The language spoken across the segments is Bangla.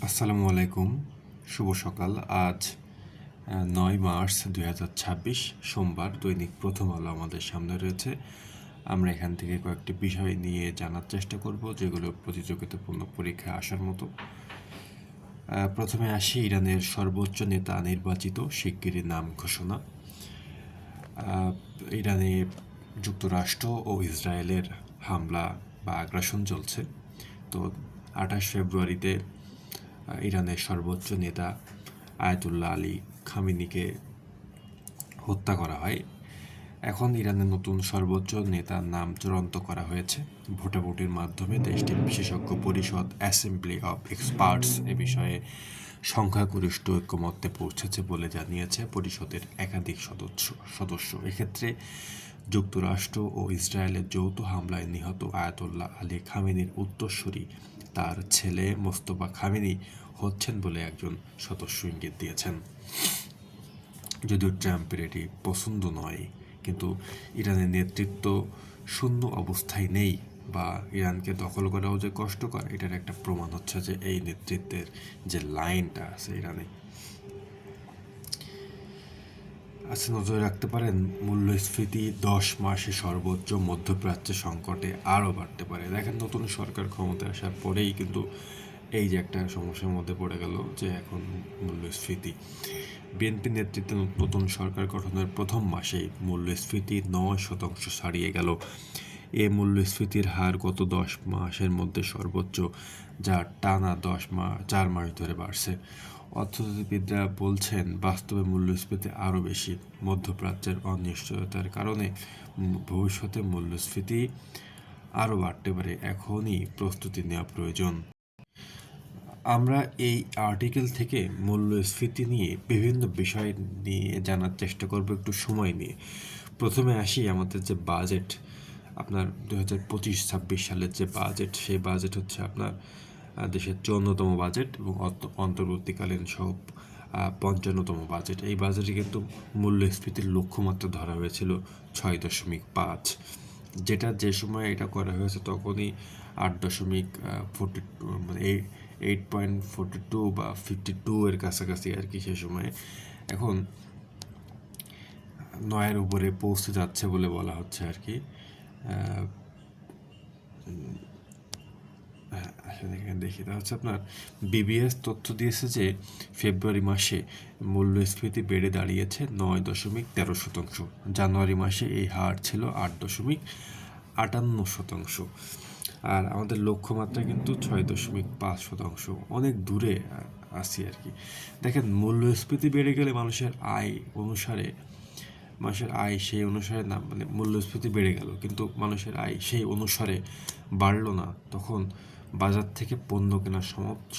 আসসালামু আলাইকুম, শুভ সকাল। আজ 9 মার্চ 2026 সোমবার। দৈনিক প্রথম আলো আমাদের সামনে রয়েছে। আমরা এখান থেকে কয়েকটি বিষয় নিয়ে জানার চেষ্টা করব যেগুলো প্রতিযোগিতাপূর্ণ পরীক্ষায় আসার মতো। প্রথমে আসি ইরানের সর্বোচ্চ নেতা নির্বাচিত, শিগগিরই নাম ঘোষণা। ইরানে যুক্তরাষ্ট্র ও ইসরায়েলের হামলা বা আগ্রাসন চলছে। তো 28 ফেব্রুয়ারিতে ইরানের সর্বোচ্চ নেতা আয়াতুল্লাহ আলী খামেনিকে হত্যা করা হয়। এখন ইরানের নতুন সর্বোচ্চ নেতার নাম চূড়ান্ত করা হয়েছে। ভোটাভুটির মাধ্যমে দেশটির বিশেষজ্ঞ পরিষদ অ্যাসেম্বলি অব এক্সপার্টস এ বিষয়ে সংখ্যাগরিষ্ঠ ঐক্যমত্যে পৌঁছেছে বলে জানিয়েছে পরিষদের একাধিক সদস্য। এক্ষেত্রে যুক্তরাষ্ট্র ও ইসরায়েলের যৌথ হামলায় নিহত আয়াতুল্লাহ আলী খামেনির উত্তরসূরি তার ছেলে মোস্তফা খামেনি হচ্ছেন বলে একজন সদস্য ইঙ্গিত দিয়েছেন। যদিও ট্রাম্পের এটি পছন্দ নয়, কিন্তু ইরানের নেতৃত্ব শূন্য অবস্থায় নেই বা ইরানকে দখল করাও যে কষ্টকর, এটার একটা প্রমাণ হচ্ছে যে এই নেতৃত্বের যে লাইনটা আছে ইরানে। আচ্ছা, নজরে রাখতে পারেন মূল্যস্ফীতি 10 মাসে সর্বোচ্চ, মধ্যপ্রাচ্যের সংকটে আরও বাড়তে পারে। দেখেন, নতুন সরকার ক্ষমতায় আসার পরেই কিন্তু এই যে একটা সমস্যার মধ্যে পড়ে গেল যে এখন মূল্যস্ফীতি। বিএনপি নেতৃত্বে নতুন সরকার গঠনের প্রথম মাসেই মূল্যস্ফীতি 9% ছাড়িয়ে গেল। এ মূল্যস্ফীতির হার গত 10 মাসের মধ্যে সর্বোচ্চ, যা টানা 4 মাস ধরে বাড়ছে। অর্থনীতিবিদরা বলছেন বাস্তবে মূল্যস্ফীতি আরও বেশি। মধ্যপ্রাচ্যের অনিশ্চয়তার কারণে ভবিষ্যতে মূল্যস্ফীতি আরও বাড়তে পারে। এখনই প্রস্তুতি নেওয়া প্রয়োজন। আমরা এই আর্টিকেল থেকে মূল্যস্ফীতি নিয়ে বিভিন্ন বিষয় নিয়ে জানার চেষ্টা করব একটু সময় নিয়ে। প্রথমে আসি আমাদের যে বাজেট, আপনার 2025-26 সালের যে বাজেট, সেই বাজেট হচ্ছে আপনার দেশের 54তম বাজেট এবং অন্তর্বর্তীকালীন সহ 55তম বাজেট। এই বাজেটে কিন্তু মূল্যস্ফীতির লক্ষ্যমাত্রা ধরা হয়েছিল 6.5, যেটা যে সময় এটা করা হয়েছে তখনই 8.42 মানে 8.42 বা 52 এর কাছাকাছি আর কি সে সময়ে। এখন 9-এর উপরে পৌঁছে যাচ্ছে বলে বলা হচ্ছে আর কি। এখানে দেখি, তা হচ্ছে আপনার বিবিএস তথ্য দিয়েছে যে ফেব্রুয়ারি মাসে মূল্যস্ফীতি বেড়ে দাঁড়িয়েছে 9.13%। জানুয়ারি মাসে এই হার ছিল 8.58%। আর আমাদের লক্ষ্যমাত্রা কিন্তু 6.5%। অনেক দূরে আছি আর কি। দেখেন, মূল্যস্ফীতি বেড়ে গেলে মানুষের আয় সেই অনুসারে না, মানে মূল্যস্ফীতি বেড়ে গেল কিন্তু মানুষের আয় সেই অনুসারে বাড়লো না, তখন বাজার থেকে পণ্য কেনার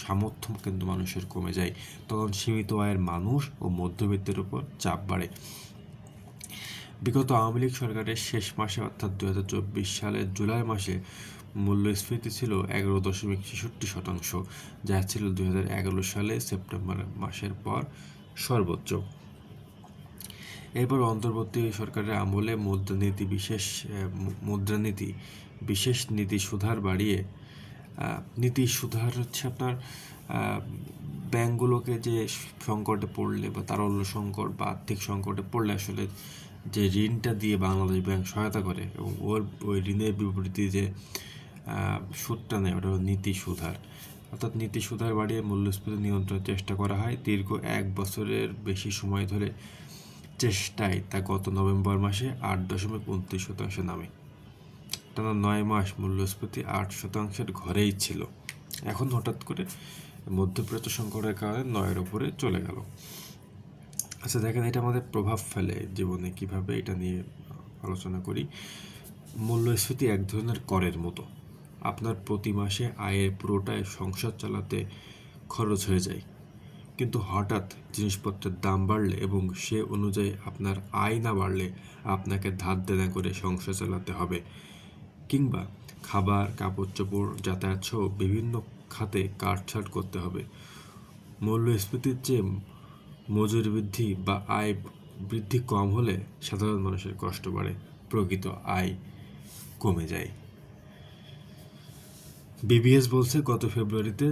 সামর্থ্য কিন্তু মানুষের কমে যায়। তখন সীমিত আয়ের মানুষ ও মধ্যবিত্তের উপর চাপ বাড়ে। বিগত আওয়ামী লীগ সরকারের শেষ মাসে অর্থাৎ 2024 সালের জুলাই মাসে মূল্যস্ফীতি ছিল 11.63%, যা ছিল 2011 সালে সেপ্টেম্বর মাসের পর সর্বোচ্চ। এরপর অন্তর্বর্তী সরকারের আমলে মুদ্রানীতি বিশেষ নীতি সুধার হচ্ছে আপনার ব্যাংকগুলোকে যে সংকটে পড়লে বা তারল্য সংকট বা আর্থিক সংকটে পড়লে আসলে যে ঋণটা দিয়ে বাংলাদেশ ব্যাংক সহায়তা করে এবং ওই ঋণের বিপরীতে যে সুদটা নেয়, ওটা হলো নীতি সুধার। অর্থাৎ নীতি সুধার বাড়িয়ে মূল্যস্ফীতি নিয়ন্ত্রণের চেষ্টা করা হয় দীর্ঘ 1 বছরের বেশি সময় ধরে। চেষ্টায় তা গত নভেম্বর মাসে 8.29% নামে। টানা 9 মাস মূল্যস্ফীতি 8%-এর ঘরেই ছিল। এখন হঠাৎ করে মধ্যপ্রাচ্য সংকটের কারণে 9-এর উপরে চলে গেল। আচ্ছা দেখেন, এটা আমাদের প্রভাব ফেলে জীবনে কিভাবে, এটা নিয়ে আলোচনা করি। মূল্যস্ফীতি এক ধরনের করের মতো। আপনার প্রতি মাসে আয়ের পুরোটাই সংসার চালাতে খরচ হয়ে যায়, কিন্তু হঠাৎ জিনিসপত্রের দাম বাড়লে এবং সে অনুযায়ী আপনার আয় না বাড়লে আপনাকে ধার দেনা করে সংসার চালাতে হবে, কিংবা খাবার, কাপড় চোপড়, যাতায়াত সহ বিভিন্ন খাতে কাটছাঁট করতে হবে। মূল্যস্ফীতির চেয়ে মজুরি বৃদ্ধি বা আয় বৃদ্ধি কম হলে সাধারণ মানুষের কষ্ট বাড়ে, প্রকৃত আয় কমে যায়। বিবিএস বলছে গত ফেব্রুয়ারিতে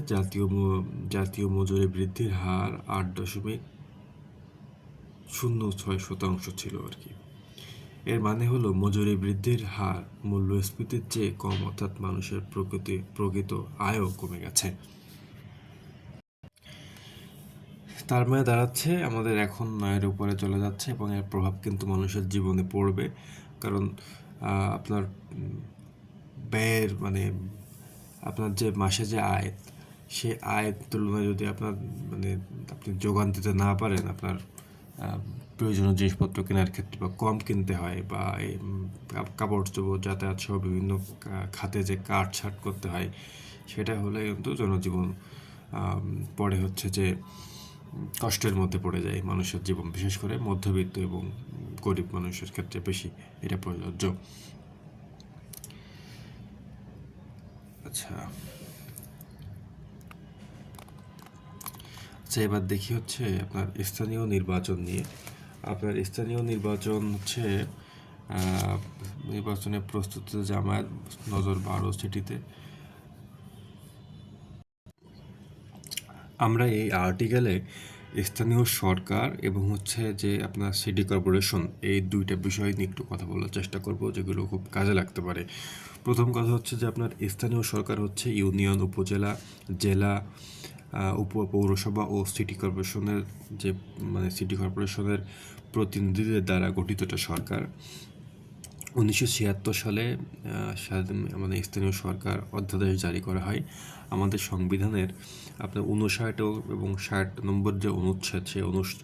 জাতীয় মজুরি বৃদ্ধির হার 8.06% ছিল আর কি। এর মানে হলো মজুরি বৃদ্ধির হার মূল্যস্ফীতির চেয়ে কম, অর্থাৎ মানুষের প্রকৃত আয়ও কমে গেছে। তার মানে দাঁড়াচ্ছে আমাদের এখন আয়ের উপরে চলে যাচ্ছে এবং এর প্রভাব কিন্তু মানুষের জীবনে পড়বে। কারণ আপনার ব্যয়ের মানে আপনার যে মাসে যে আয়, সে আয়ের তুলনায় যদি আপনার মানে আপনি যোগান দিতে না পারেন, আপনার প্রয়োজনীয় জিনিসপত্র কেনার ক্ষেত্রে বা কম কিনতে হয়, বা কাপড় চোপড় যাতায়াত সহ বিভিন্ন খাতে যে কাটছাট করতে হয়, সেটা হলে কিন্তু জনজীবন পরে হচ্ছে যে কষ্টের মধ্যে পড়ে যায় মানুষের জীবন, বিশেষ করে মধ্যবিত্ত এবং গরিব মানুষের ক্ষেত্রে বেশি এটা প্রযোজ্য। আচ্ছা আচ্ছা, এবার দেখি হচ্ছে আপনার স্থানীয় নির্বাচন নিয়ে। আপনার স্থানীয় নির্বাচন হচ্ছে নির্বাচনের প্রস্তুতিতে জামায়াত নজর 12 সিটিতে। আমরা এই আর্টিকেলে স্থানীয় সরকার এবং হচ্ছে যে আপনার সিটি কর্পোরেশন, এই দুইটা বিষয় নিয়ে একটু কথা বলার চেষ্টা করব, যেগুলো খুব কাজে লাগতে পারে। প্রথম কথা হচ্ছে যে আপনার স্থানীয় সরকার হচ্ছে ইউনিয়ন, উপজেলা, জেলা, পৌরসভা ও সিটি কর্পোরেশনের যে মানে সিটি কর্পোরেশনের প্রতিনিধিদের দ্বারা গঠিত একটা সরকার। 1976 সালে আমাদের স্থানীয় সরকার অধ্যাদেশ জারি করা হয়। আমাদের সংবিধানের আপনার 59 এবং 60 নম্বর যে অনুচ্ছেদ, সেই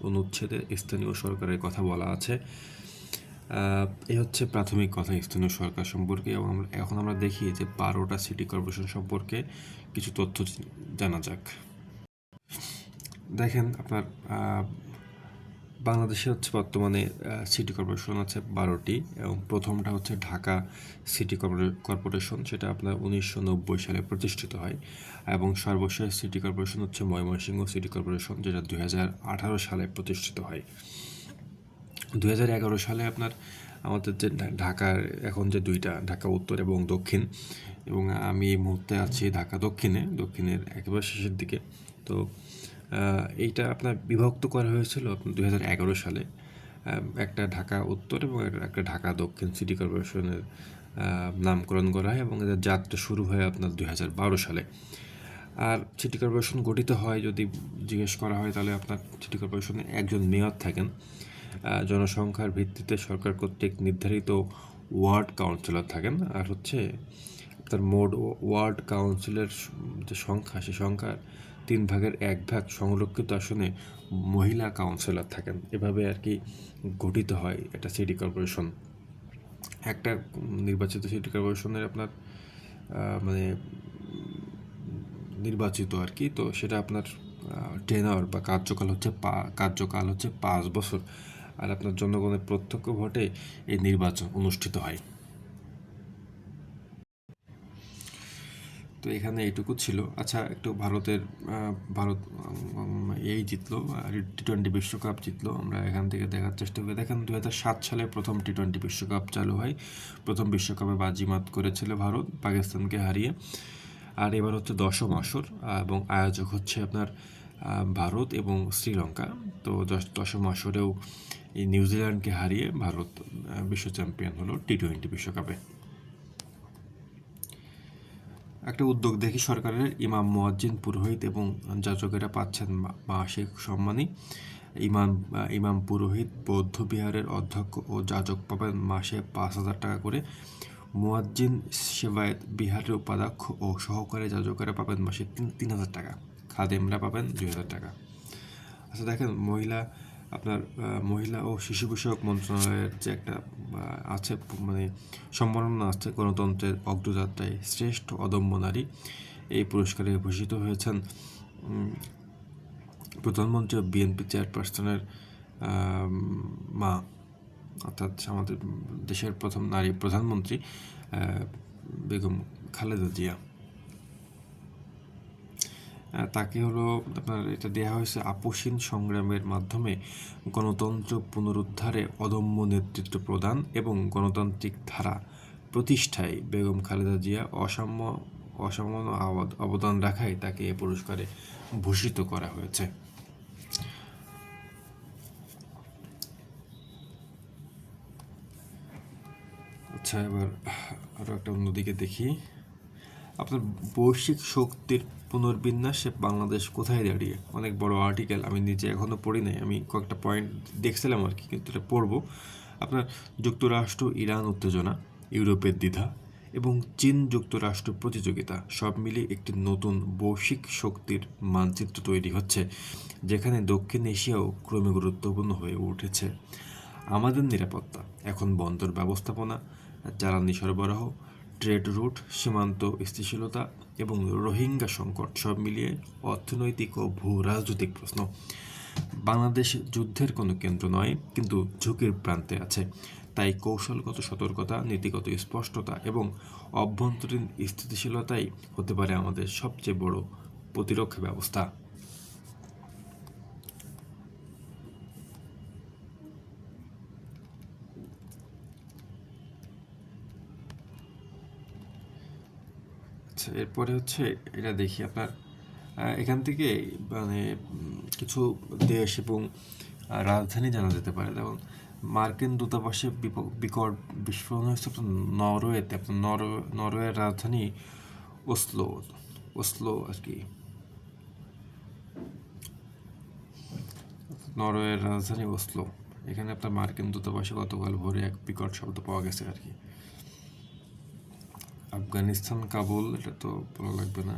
অনুচ্ছেদে স্থানীয় সরকারের কথা বলা আছে। এই হচ্ছে প্রাথমিক কথা স্থানীয় সরকার সম্পর্কে। এবং এখন আমরা দেখি যে 12টা সিটি কর্পোরেশন সম্পর্কে কিছু তথ্য জানা যাক। দেখেন আপনার বাংলাদেশে হচ্ছে বর্তমানে সিটি কর্পোরেশন আছে 12টি, এবং প্রথমটা হচ্ছে ঢাকা সিটি কর্পোরেশন, সেটা আপনার 1990 সালে প্রতিষ্ঠিত হয়। এবং সর্বশেষ সিটি কর্পোরেশন হচ্ছে ময়মনসিংহ সিটি কর্পোরেশন, যেটা 2018 সালে প্রতিষ্ঠিত হয়। 2011 সালে আপনার আমাদের যে ঢাকার এখন যে দুইটা, ঢাকা উত্তর এবং দক্ষিণ, এবং আমি এই মুহূর্তে আছি ঢাকা দক্ষিণের একেবারে শেষের দিকে। তো এইটা আপনার বিভক্ত করা হয়েছিল 2011 সালে, একটা ঢাকা উত্তর এবং একটা ঢাকা দক্ষিণ সিটি কর্পোরেশনের নামকরণ করা হয়, এবং এদের যাত্রা শুরু হয় আপনার 2012 সালে। আর সিটি কর্পোরেশন গঠিত হয় যদি জিজ্ঞেস করা হয়, তাহলে আপনার সিটি কর্পোরেশনে একজন মেয়র থাকেন। জনসংখ্যার ভিত্তিতে সরকার কর্তৃক নির্ধারিত ওয়ার্ড কাউন্সিলর থাকেন। আর হচ্ছে তার মোট ওয়ার্ড কাউন্সিলের যে সংখ্যা, সে সংখ্যার 1/3 সংরক্ষিত আসনে মহিলা কাউন্সিলর থাকেন। এভাবে আর কি গঠিত হয় একটা সিটি কর্পোরেশন। একটা নির্বাচিত সিটি কর্পোরেশনের আপনার মানে নির্বাচিত আর কি, তো সেটা আপনার টেনর বা কার্যকাল হচ্ছে 5 বছর। আর আপনার জনগণের প্রত্যক্ষ ভোটে এই নির্বাচন অনুষ্ঠিত হয়। তো এখানে এইটুকু ছিল। আচ্ছা, একটু ভারত এই জিতলো, টি-20 বিশ্বকাপ জিতলো। আমরা এখান থেকে দেখার চেষ্টা করি। দেখেন 2007 সালে প্রথম টি-20 বিশ্বকাপ চালু হয়। প্রথম বিশ্বকাপে বাজিমাত করেছিল ভারত পাকিস্তানকে হারিয়ে। আর এবার হচ্ছে 10ম আসর, এবং আয়োজক হচ্ছে আপনার ভারত এবং শ্রীলঙ্কা। তো 10ম আসরেও এই নিউজিল্যান্ডকে হারিয়ে ভারত বিশ্ব চ্যাম্পিয়ন হলো টি-20 বিশ্বকাপে। একটা উদ্যোগ দেখি সরকারের, ইমাম, মুয়াজ্জিন, পুরোহিত এবং যাজকেরা পাচ্ছেন মাসিক সম্মানী। ইমাম, পুরোহিত, বৌদ্ধ বিহারের অধ্যক্ষ ও যাজক পাবেন মাসে 5,000 টাকা করে। মুয়াজ্জিন, সেবায়েত, বিহারের উপাধ্যক্ষ ও সহকারী যাজকেরা পাবেন মাসে 3,000 টাকা। খাদেমরা পাবেন 2,000 টাকা। আচ্ছা দেখেন, মহিলা ও শিশু বিষয়ক মন্ত্রণালয়ের যে একটা আছে মানে সম্মাননা আছে, গণতন্ত্রের অগ্রযাত্রায় শ্রেষ্ঠ অদম্য নারী, এই পুরস্কারে ভূষিত হয়েছেন প্রধানমন্ত্রী ও বিএনপি চেয়ারপারসনের মা, অর্থাৎ আমাদের দেশের প্রথম নারী প্রধানমন্ত্রী বেগম খালেদা জিয়া। তাকে হলো আপনার এটা দেওয়া হয়েছে আপসীন সংগ্রামের মাধ্যমে গণতন্ত্র পুনরুদ্ধারে অদম্য নেতৃত্ব প্রদান এবং গণতান্ত্রিক ধারা প্রতিষ্ঠায় বেগম খালেদা জিয়া অসামান্য অবদান রাখায় তাকে এ পুরস্কারে ভূষিত করা হয়েছে। আচ্ছা, এবার আরও একটা অন্যদিকে দেখি। আপনার বৈশ্বিক শক্তির পুনর্বিন্যাসে বাংলাদেশ কোথায় দাঁড়িয়ে? অনেক বড় আর্টিকেল, আমি নিজে এখনও পড়ি নাই, আমি কয়েকটা পয়েন্ট দেখছিলাম আর কি, কিন্তু এটা পড়বো। আপনার যুক্তরাষ্ট্র ইরান উত্তেজনা, ইউরোপের দ্বিধা এবং চীন যুক্তরাষ্ট্র প্রতিযোগিতা সব মিলিয়ে একটি নতুন বৈশ্বিক শক্তির মানচিত্র তৈরি হচ্ছে, যেখানে দক্ষিণ এশিয়াও ক্রমে গুরুত্বপূর্ণ হয়ে উঠেছে। আমাদের নিরাপত্তা এখন বন্দর ব্যবস্থাপনা, জ্বালানি সরবরাহ, ট্রেড রুট, সীমান্ত স্থিতিশীলতা এবং রোহিঙ্গা সংকট সব মিলিয়ে অর্থনৈতিক ও ভূ রাজনৈতিক প্রশ্ন। বাংলাদেশ যুদ্ধের কোনো কেন্দ্র নয়, কিন্তু ঝুঁকির প্রান্তে আছে। তাই কৌশলগত সতর্কতা, নীতিগত স্পষ্টতা এবং অভ্যন্তরীণ স্থিতিশীলতাই হতে পারে আমাদের সবচেয়ে বড় প্রতিরক্ষা ব্যবস্থা। আচ্ছা, এরপরে হচ্ছে এটা দেখি আপনার এখান থেকে মানে কিছু দেশ এবং রাজধানী জানা যেতে পারে। যেমন মার্কিন দূতাবাসে বিকট বিস্ফোরণ হয়েছে আপনার নরওয়েতে। আপনার নরওয়ের রাজধানী ওসলো ওসলো আর কি, নরওয়ের রাজধানী ওসলো। এখানে আপনার মার্কিন দূতাবাসে গতকাল ভোরে এক বিকট শব্দ পাওয়া গেছে আর কি। আফগানিস্তান কাবুল, এটা তো বলা লাগবে না।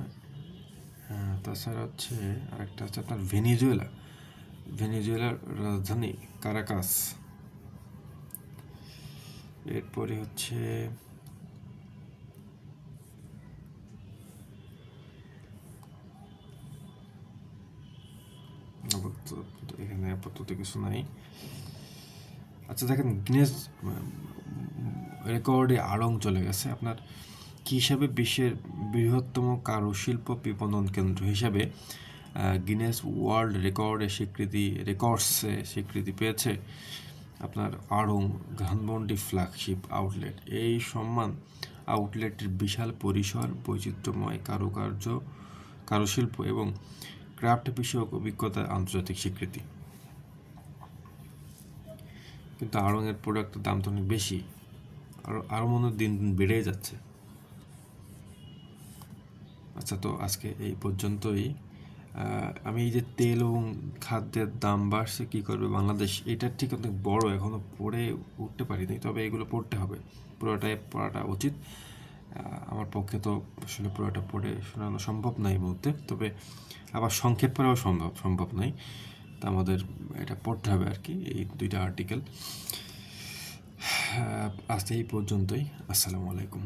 হ্যাঁ, তাছাড়া হচ্ছে আরেকটা হচ্ছে আপনার ভেনিজুয়েলার রাজধানী কারাকাস। এরপরে হচ্ছে এখানে আপাতত কিছু নাই। আচ্ছা দেখেন, গিনেস রেকর্ডে আড়ং চলে গেছে আপনার কী হিসাবে বিশ্বের বৃহত্তম কারুশিল্প বিপণন কেন্দ্র হিসাবে গিনেস ওয়ার্ল্ড রেকর্ডসে স্বীকৃতি পেয়েছে আপনার আড়ং ধানমন্ডি ফ্ল্যাগশিপ আউটলেট। এই সম্মান আউটলেটের বিশাল পরিসর, বৈচিত্র্যময় কারুশিল্প এবং ক্রাফট বিষয়ক অভিজ্ঞতার আন্তর্জাতিক স্বীকৃতি। কিন্তু আড়ংয়ের প্রোডাক্টের দাম তো অনেক বেশি, আরও মনে দিন দিন বেড়েই যাচ্ছে। আচ্ছা, তো আজকে এই পর্যন্তই। আমি এই যে তেল এবং খাদ্যের দাম বাড়ছে, কী করবে বাংলাদেশ, এটা ঠিক অনেক বড়, এখনও পড়ে উঠতে পারিনি, তবে এগুলো পড়তে হবে, পুরোটাই পড়াটা উচিত। আমার পক্ষে তো আসলে পুরোটা পড়ে শোনানো সম্ভব নয় এই মুহূর্তে, তবে আবার সংক্ষেপ করাও সম্ভব নয়। তা আমাদের এটা পড়তে হবে আর কি, এই দুইটা আর্টিকেল। আজ এই পর্যন্তই। আসসালামু আলাইকুম।